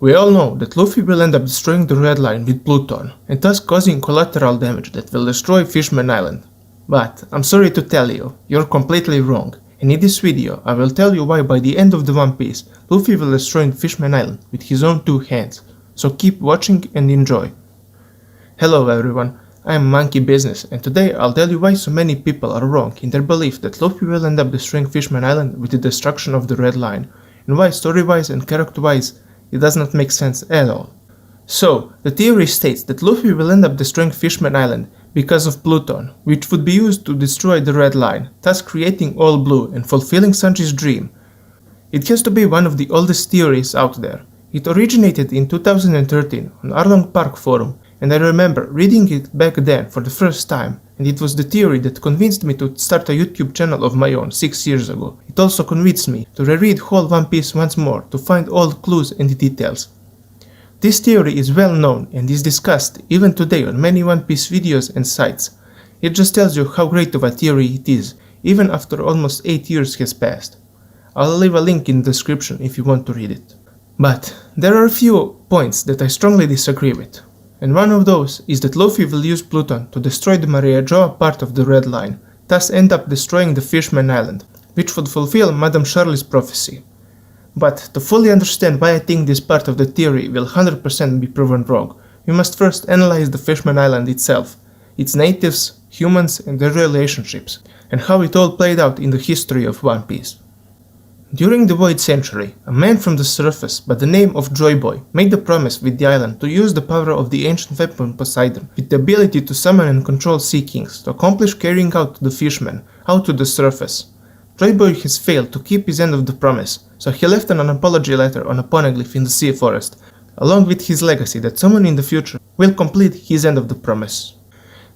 We all know that Luffy will end up destroying the Red Line with Pluton, and thus causing collateral damage that will destroy Fishman Island. But, I'm sorry to tell you, you're completely wrong, and in this video I will tell you why by the end of the One Piece, Luffy will destroy Fishman Island with his own two hands, so keep watching and enjoy. Hello everyone, I am Monkey Business, and today I'll tell you why so many people are wrong in their belief that Luffy will end up destroying Fishman Island with the destruction of the Red Line, and why story-wise and character-wise it does not make sense at all. So, the theory states that Luffy will end up destroying Fishman Island because of Pluton, which would be used to destroy the Red Line, thus creating all blue and fulfilling Sanji's dream. It has to be one of the oldest theories out there. It originated in 2013 on Arlong Park forum, and I remember reading it back then for the first time, and it was the theory that convinced me to start a YouTube channel of my own 6 years ago. It also convinced me to reread whole One Piece once more to find all the clues and the details. This theory is well known and is discussed even today on many One Piece videos and sites. It just tells you how great of a theory it is, even after almost 8 years has passed. I'll leave a link in the description if you want to read it. But there are a few points that I strongly disagree with. And one of those is that Luffy will use Pluton to destroy the mariejoa part of the Red Line, thus end up destroying the Fishman Island, which would fulfill Madame Charlie's prophecy. But to fully understand why I think this part of the theory will 100% be proven wrong, we must first analyze the Fishman Island itself, its natives, humans and their relationships, and how it all played out in the history of One Piece. During the Void Century, a man from the surface by the name of Joy Boy made a promise with the island to use the power of the ancient weapon Poseidon with the ability to summon and control sea kings to accomplish carrying out the fishmen out to the surface. Joy Boy has failed to keep his end of the promise, so he left an apology letter on a poneglyph in the sea forest, along with his legacy that someone in the future will complete his end of the promise.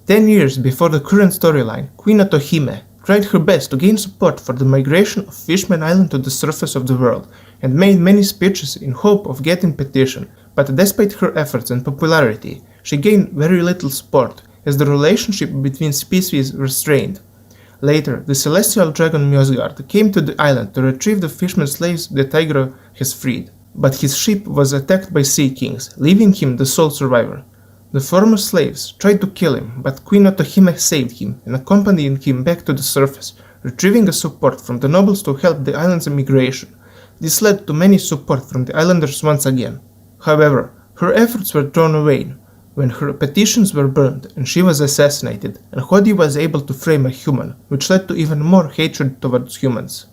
10 years before the current storyline, Queen Otohime tried her best to gain support for the migration of Fishman Island to the surface of the world, and made many speeches in hope of getting petition, but despite her efforts and popularity, she gained very little support, as the relationship between species was strained. Later, the celestial dragon Mjosgard came to the island to retrieve the fisherman slaves that Tigra has freed, but his ship was attacked by sea kings, leaving him the sole survivor. The former slaves tried to kill him, but Queen Otohime saved him and accompanied him back to the surface, retrieving a support from the nobles to help the island's immigration. This led to many support from the islanders once again. However, her efforts were thrown away when her petitions were burned and she was assassinated, and Hody was able to frame a human, which led to even more hatred towards humans.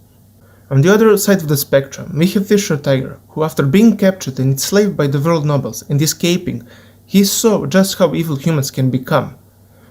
On the other side of the spectrum, we have Fisher Tiger, who after being captured and enslaved by the world nobles and escaping, he saw just how evil humans can become.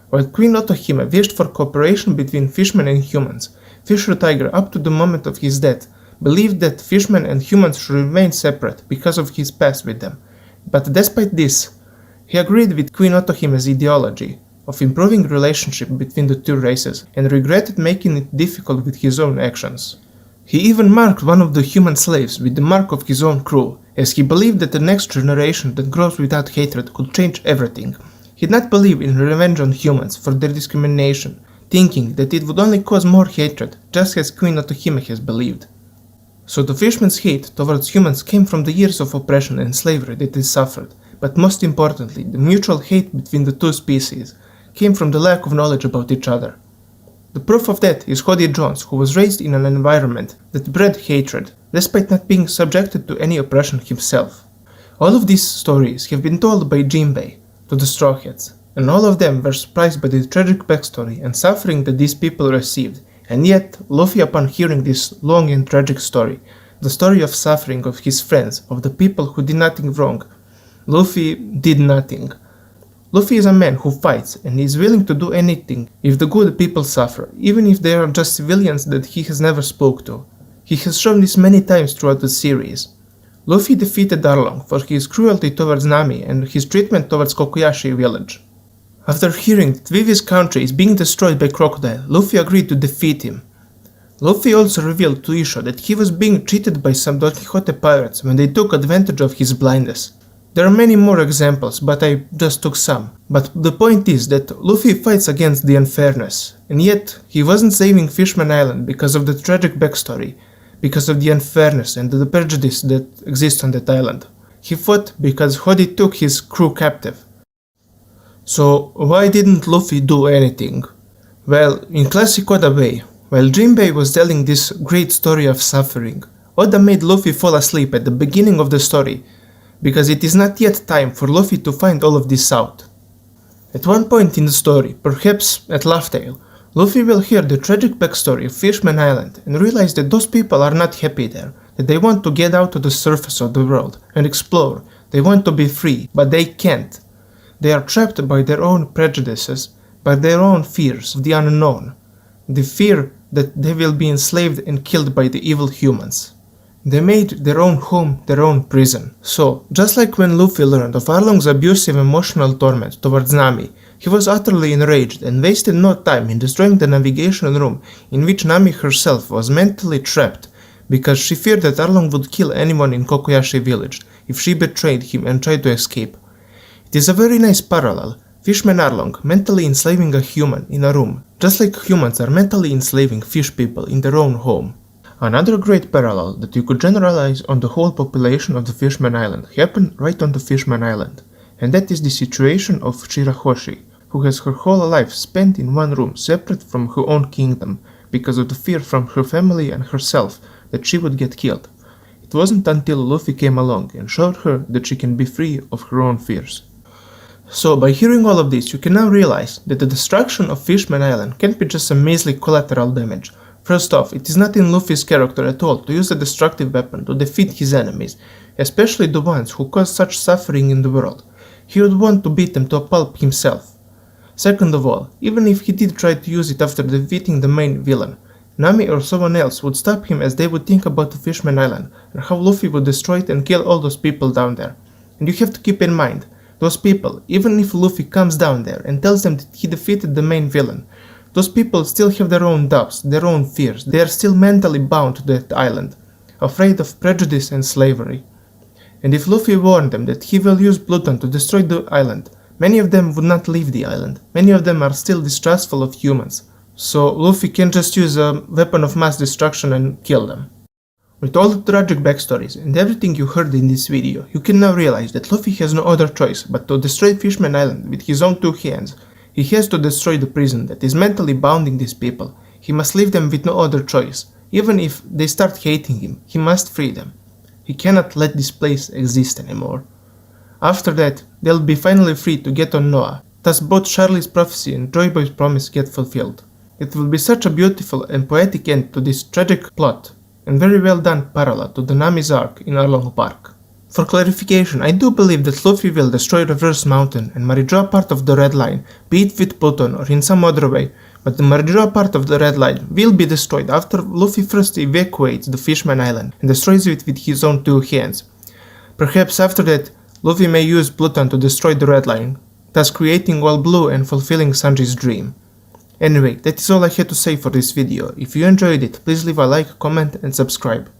While Queen Otohime wished for cooperation between fishmen and humans, Fisher Tiger, up to the moment of his death, believed that fishmen and humans should remain separate because of his past with them. But despite this, he agreed with Queen Otohime's ideology of improving relationship between the two races and regretted making it difficult with his own actions. He even marked one of the human slaves with the mark of his own crew, as he believed that the next generation that grows without hatred could change everything. He did not believe in revenge on humans for their discrimination, thinking that it would only cause more hatred, just as Queen Otohime has believed. So the fishman's hate towards humans came from the years of oppression and slavery that they suffered, but most importantly, the mutual hate between the two species came from the lack of knowledge about each other. The proof of that is Hody Jones, who was raised in an environment that bred hatred, despite not being subjected to any oppression himself. All of these stories have been told by Jinbei to the Straw Hats, and all of them were surprised by the tragic backstory and suffering that these people received, and yet Luffy, upon hearing this long and tragic story, the story of suffering of his friends, of the people who did nothing wrong, Luffy did nothing. Luffy is a man who fights and is willing to do anything if the good people suffer, even if they are just civilians that he has never spoke to. He has shown this many times throughout the series. Luffy defeated Arlong for his cruelty towards Nami and his treatment towards Kokoyashi village. After hearing that Vivi's country is being destroyed by Crocodile, Luffy agreed to defeat him. Luffy also revealed to Isho that he was being cheated by some Don Quixote pirates when they took advantage of his blindness. There are many more examples, but I just took some. But the point is that Luffy fights against the unfairness, and yet he wasn't saving Fishman Island because of the tragic backstory, because of the unfairness and the prejudice that exists on that island. He fought because Hody took his crew captive. So why didn't Luffy do anything? Well, in classic Oda way, while Jinbei was telling this great story of suffering, Oda made Luffy fall asleep at the beginning of the story, because it is not yet time for Luffy to find all of this out. At one point in the story, perhaps at Laugh Tale, Luffy will hear the tragic backstory of Fishman Island and realize that those people are not happy there, that they want to get out to the surface of the world and explore, they want to be free, but they can't. They are trapped by their own prejudices, by their own fears of the unknown, the fear that they will be enslaved and killed by the evil humans. They made their own home their own prison. So, just like when Luffy learned of Arlong's abusive emotional torment towards Nami, he was utterly enraged and wasted no time in destroying the navigation room in which Nami herself was mentally trapped, because she feared that Arlong would kill anyone in Kokoyashi village if she betrayed him and tried to escape. It is a very nice parallel, Fishman Arlong mentally enslaving a human in a room, just like humans are mentally enslaving fish people in their own home. Another great parallel that you could generalize on the whole population of the Fishman Island happened right on the Fishman Island, and that is the situation of Shirahoshi, who has her whole life spent in one room separate from her own kingdom because of the fear from her family and herself that she would get killed. It wasn't until Luffy came along and showed her that she can be free of her own fears. So, by hearing all of this, you can now realize that the destruction of Fishman Island can't be just a measly collateral damage. First off, it is not in Luffy's character at all to use a destructive weapon to defeat his enemies, especially the ones who cause such suffering in the world. He would want to beat them to a pulp himself. Second of all, even if he did try to use it after defeating the main villain, Nami or someone else would stop him as they would think about the Fishman Island and how Luffy would destroy it and kill all those people down there. And you have to keep in mind, those people, even if Luffy comes down there and tells them that he defeated the main villain, those people still have their own doubts, their own fears, they are still mentally bound to that island, afraid of prejudice and slavery. And if Luffy warned them that he will use Pluton to destroy the island, many of them would not leave the island, many of them are still distrustful of humans, so Luffy can just use a weapon of mass destruction and kill them. With all the tragic backstories and everything you heard in this video, you can now realize that Luffy has no other choice but to destroy Fishman Island with his own two hands. He has to destroy the prison that is mentally bounding these people. He must leave them with no other choice. Even if they start hating him, he must free them. He cannot let this place exist anymore. After that, they'll be finally free to get on Noah. Thus both Charlie's prophecy and Joy Boy's promise get fulfilled. It will be such a beautiful and poetic end to this tragic plot, and very well done parallel to the Nami's arc in Arlong Park. For clarification, I do believe that Luffy will destroy Reverse Mountain and mariejoa part of the Red Line, be it with Pluton or in some other way, but the mariejoa part of the Red Line will be destroyed after Luffy first evacuates the Fishman Island and destroys it with his own two hands. Perhaps after that, Luffy may use Pluton to destroy the Red Line, thus creating all blue and fulfilling Sanji's dream. Anyway, that is all I had to say for this video. If you enjoyed it, please leave a like, comment and subscribe.